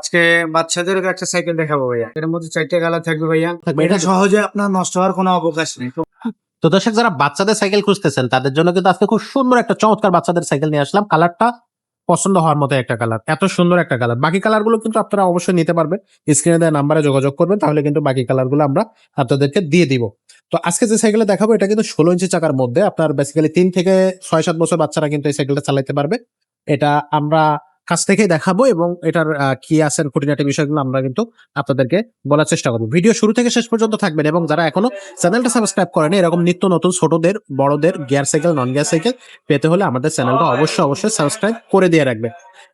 আজকে বাচ্চাদেরও একটা সাইকেল দেখাবো ভাইয়া। এর মধ্যে 4টা কালার থাকবে ভাইয়া। থাকবে, এটা এটা সহজে আপনার নষ্ট হওয়ার কোনো অবকাশ নেই। তো দর্শক যারা বাচ্চাদের সাইকেল খুঁজতেছেন তাদের জন্য কিন্তু আজকে খুব সুন্দর একটা চমৎকার বাচ্চাদের সাইকেল নিয়ে আসলাম। কালারটা পছন্দ হওয়ার মতো একটা কালার, এত সুন্দর একটা কালার। বাকি কালার গুলো কিন্তু আপনারা অবশ্যই নিতে পারবেন, স্ক্রিনে দেওয়া নাম্বারে যোগাযোগ করবেন, তাহলে কিন্তু বাকি কালার গুলো আমরা আপনাদেরকে দিয়ে দিব। তো আজকে যে সাইকেলটা দেখাবো এটা কিন্তু 16 ইঞ্চি চাকার মধ্যে, আপনার বেসিক্যালি 3 থেকে 6-7 বছর বাচ্চারা কিন্তু এই সাইকেলটা চালাতে পারবে। এটা আমরা কাছ থেকেই দেখাবো এবং এটার কি আছে খুঁটিনাটি বিষয়গুলো আমরা কিন্তু আপনাদেরকে বলার চেষ্টা করবো। ভিডিও শুরু থেকে শেষ পর্যন্ত থাকবেন এবং যারা এখনো চ্যানেলটা সাবস্ক্রাইব করেনি, এরকম নিত্য নতুন ছোটদের বড়দের gear cycle non gear cycle পেতে হলে আমাদের চ্যানেলটা অবশ্যই সাবস্ক্রাইব করে দিয়ে রাখবে।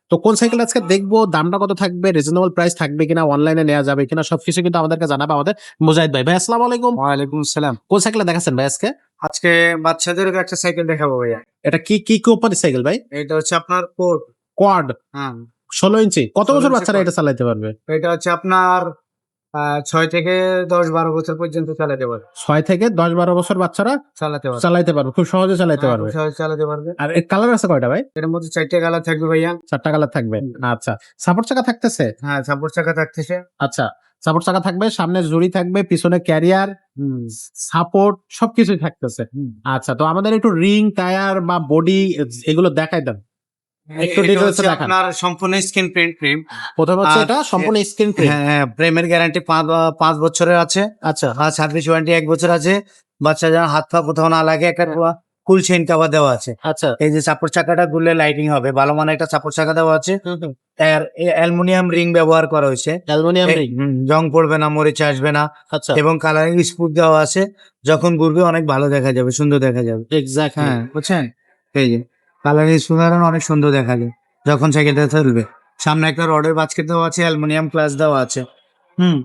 তো কোন সাইকেল আজকে দেখবো, দামটা কত থাকবে, রিজনেবল প্রাইস থাকবে কিনা, অনলাইনে নেওয়া যাবে কিনা, সবকিছু কিন্তু আমাদেরকে জানাবে আমাদের মুজাহিদ ভাই। ভাই আসসালামু আলাইকুম। ওয়ালাইকুম আসসালাম। কোন সাইকেল দেখাচ্ছেন ভাই আজকে? আজকে বাচ্চাদেরও একটা সাইকেল দেখাবো ভাইয়া। এটা কি কি কোম্পানির সাইকেল ভাই? এটা হচ্ছে আপনার কোড। কোয়াড হ্যাঁ, 16 ইঞ্চি। কত 16 বছর ইঞ্চি বাচ্চারা quad। এটা চালাতে পারবে? এটা হচ্ছে আপনার 6 থেকে 10-12 বছর পর্যন্ত চালাতে পারবে। 6 থেকে 10-12 বছর বাচ্চারা চালাতে পারবে। চালাইতে পারবে, খুব সহজে চালাইতে হ্যাঁ, পারবে। খুব সহজে চালাতে পারবে। আর এর কালার আছে কয়টা ভাই? এর মধ্যে 4টা কালার থাকবে ভাইয়া। 4টা কালার থাকবে। আচ্ছা, সাপোর্ট চাকা থাকতেছে? হ্যাঁ, সাপোর্ট চাকা থাকতেছে। আচ্ছা, সাপোর্ট চাকা থাকবে, সামনে জুড়ি থাকবে, পিছনে ক্যারিয়ার, সাপোর্ট সবকিছুই থাকতেছে। আচ্ছা, তো আমাদের একটু রিং, টায়ার বা বডি এগুলো দেখাই দেন। একটু এটা ডিটেইলসে হচ্ছে দেখান। আপনার সম্পূর্ণ স্ক্রিন প্রিন্ট ফ্রেম। প্রথম হচ্ছে আর এটা সম্পূর্ণ স্ক্রিন প্রিন্ট। হ্যাঁ হ্যাঁ, প্রেমের গ্যারান্টি 5 বছরের আছে। আচ্ছা, আর সার্ভিস ওয়ারেন্টি 1 বছর আছে। বাচ্চা যেন হাত পা কোথাও না লাগে, একটা ফুল চেইন কভার দেওয়া আছে। আচ্ছা, এই যে সাপোর্ট চাকাটা ঘুরলে লাইটিং হবে, ভালো মানের একটা সাপোর্ট চাকা দেওয়া আছে। আর অ্যালুমিনিয়াম রিং ব্যবহার করা হয়েছে। Aluminium ring. জং পড়বে না, মরিচা আসবে না। আচ্ছা, এবং কালারিং স্পুট দেওয়া আছে, যখন ঘুরবে অনেক ভালো দেখা যাবে, সুন্দর দেখা যাবে। এক্স্যাক্টলি। হ্যাঁ, বুঝছেন? এই যে কালারিং স্পুট অনেক সুন্দর দেখা যায় যখন সাইকেলটা চলবে। সামনে একটা রডের বাস্কেট দেওয়া আছে, অ্যালুমিনিয়াম ক্লাস দেওয়া আছে। হুম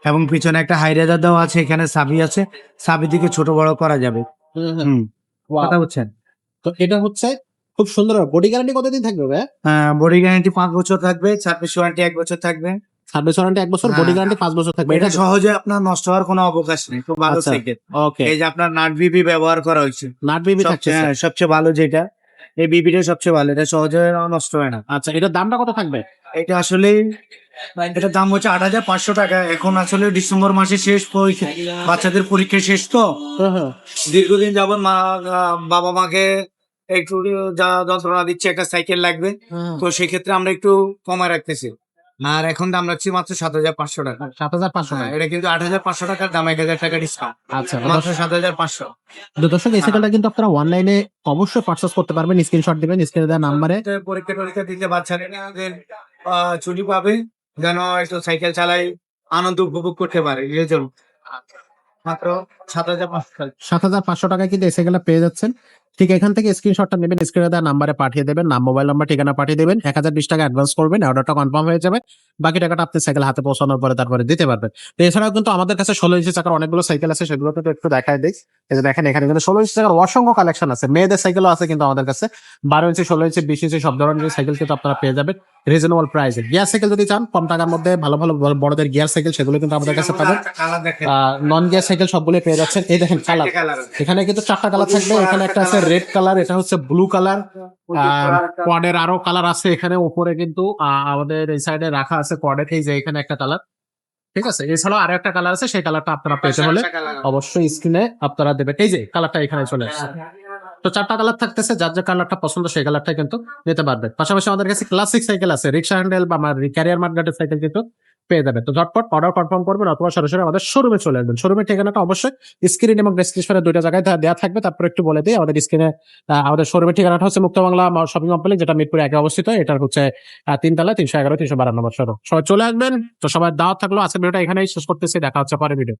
এবং পিছনে একটা হাই রেজার দেওয়া আছে, এখানে সাবি আছে, সাবি দিকে ছোট বড় করা যাবে। হুম কথা বুঝছেন? তো এটা হচ্ছে খুব সুন্দর। বডি গ্যারান্টি কতদিন থাকবে ভাই? বডি গ্যারান্টি 5 বছর থাকবে, সার্ভিস ওয়ারেন্টি 1 বছর থাকবে। সার্ভিস ওয়ারেন্টি 1 বছর, হ্যাঁ। বডি গ্যারান্টি 5 বছর থাকবে। এটা সহজে আপনার নষ্ট হওয়ার কোনো অবকাশ নেই, খুব ভালো আচ্ছা, সাইকেল। ওকে। এই যে আপনার নাট বিবি ব্যবহার করা হয়েছে, নাট বিবি থাকছে। সবচেয়ে ভালো যেটা, এই বিবিটা সবচেয়ে ভালো, এটা সহজে নষ্ট হয় না। আচ্ছা, এটার দামটা কত থাকবে? এটা আসলে এটার দাম হচ্ছে 8,500 টাকা। এখন আসলে ডিসেম্বর মাসে শেষ পরীক্ষা, বাচ্চাদের পরীক্ষা শেষ তো, দীর্ঘদিন যাবত বাবা মাকে একটু যা যন্ত্রণা দিচ্ছে, একটা সাইকেল লাগবে, তো সেক্ষেত্রে আমরা একটু কমায় রাখতেছি। আর এখন দাম রাখছি মাত্র 7,500 টাকা। 7,500 হ্যাঁ, টাকা। এটা কিন্তু 8,500 টাকার দাম, 1,000 টাকা ডিসকাউন্ট, আচ্ছা, মাত্র 7,500। তো দর্শক এই সাইকেলটা কিন্তু আপনারা অনলাইনে অবশ্যই পারচেজ করতে পারবেন। স্ক্রিনশট দিবেন স্ক্রিনে দেওয়া নাম্বারে। পরীক্ষা টরীক্ষা দিতে বাচ্চাদের ছুটি পাবে, যেন একটু সাইকেল চালাই আনন্দ উপভোগ করতে পারে, এর জন্য মাত্র 7,500। 7,500 টাকায় কিন্তু এই সাইকেলটা পেয়ে যাচ্ছেন। ঠিক এখান থেকে স্ক্রিনশটটা নেবেন, স্ক্রিনে দেওয়া নাম্বারে পাঠিয়ে দেবেন, নাম, মোবাইল নাম্বার, ঠিকানা পাঠিয়ে দেবেন। 1,020 টাকা অ্যাডভান্স করবেন, অর্ডারটা কনফার্ম হয়ে যাবে। বাকি টাকাটা আপনি সাইকেল হাতে পৌঁছানোর পরে তারপরে দিতে পারবেন। তো এছাড়াও কিন্তু আমাদের কাছে 16 ইঞ্চি চাকার অনেকগুলো সাইকেল আছে, সেগুলো তো একটু দেখায় দিই। এই যে দেখেন, এখানে কিন্তু 16 ইঞ্চি চাকার অসংখ্য কালেকশন আছে। মেয়েদের সাইকেলও আছে কিন্তু আমাদের কাছে। 12 ইঞ্চি, 16 ইঞ্চি, 20 ইঞ্চি সব ধরনের সাইকেল কিন্তু আপনারা পেয়ে যাবেন রিজনেবল প্রাইসে। গিয়ার সাইকেল যদি চান কম টাকার মধ্যে ভালো ভালো বড়দের গিয়ার সাইকেল, সেগুলো কিন্তু আমাদের কাছে পাবেন। কালার দেখেন, নন গিয়ার সাইকেল সবগুলো পেয়ে যাচ্ছেন। এই দেখেন কালার, এখানে কিন্তু 4টা কালার থাকবে। এখানে একটা আছে রেড কালার, এটা হচ্ছে ব্লু কালার। কোয়াডের আরো কালার আছে এখানে উপরে, কিন্তু আমাদের এই সাইডে রাখা আছে কোয়াডের। এই যে এখানে একটা কালার, ঠিক আছে। এছাড়াও আরো একটা কালার আছে, সেই কালারটা আপনারা পেতে হলে অবশ্যই স্ক্রিনে আপনারা দেবেন। এই যে কালারটা এখানে চলে আসছে। তো 4টা কালার থাকতেছে, যার যে কালারটা পছন্দ সেই কালারটা কিন্তু নিতে পারবেন। পাশাপাশি আমাদের কাছে ক্লাসিক সাইকেল আছে, রিক্সা হ্যান্ডেল বা ক্যারিয়ার মার্কেটের সাইকেল কিন্তু পেয়ে যাবেন। তো ঝটপট অর্ডার কনফার্ম করবেন অথবা সরাসরি আমাদের শোরুমে চলে আসবেন। শোরুমের ঠিকানাটা অবশ্যই স্ক্রিন এবং ডেসক্রিপশনে 2টা জায়গায় দেওয়া থাকবে। তারপর একটু বলে দিই, আমাদের স্ক্রিনে আমাদের শোরুমের ঠিকানাটা হচ্ছে মুক্তবাংলা শপিং কমপ্লেক্স, যেটা মিরপুরে 1 অবস্থিত। এটা হচ্ছে 3 তলা, 311, 312 নম্বর শোরুম। সবাই চলে আসবেন। তো সবাই দাওয়াত থাকলো। আজকের ভিডিওটা এখানেই শেষ করতেছি, দেখা হচ্ছে পরের ভিডিও।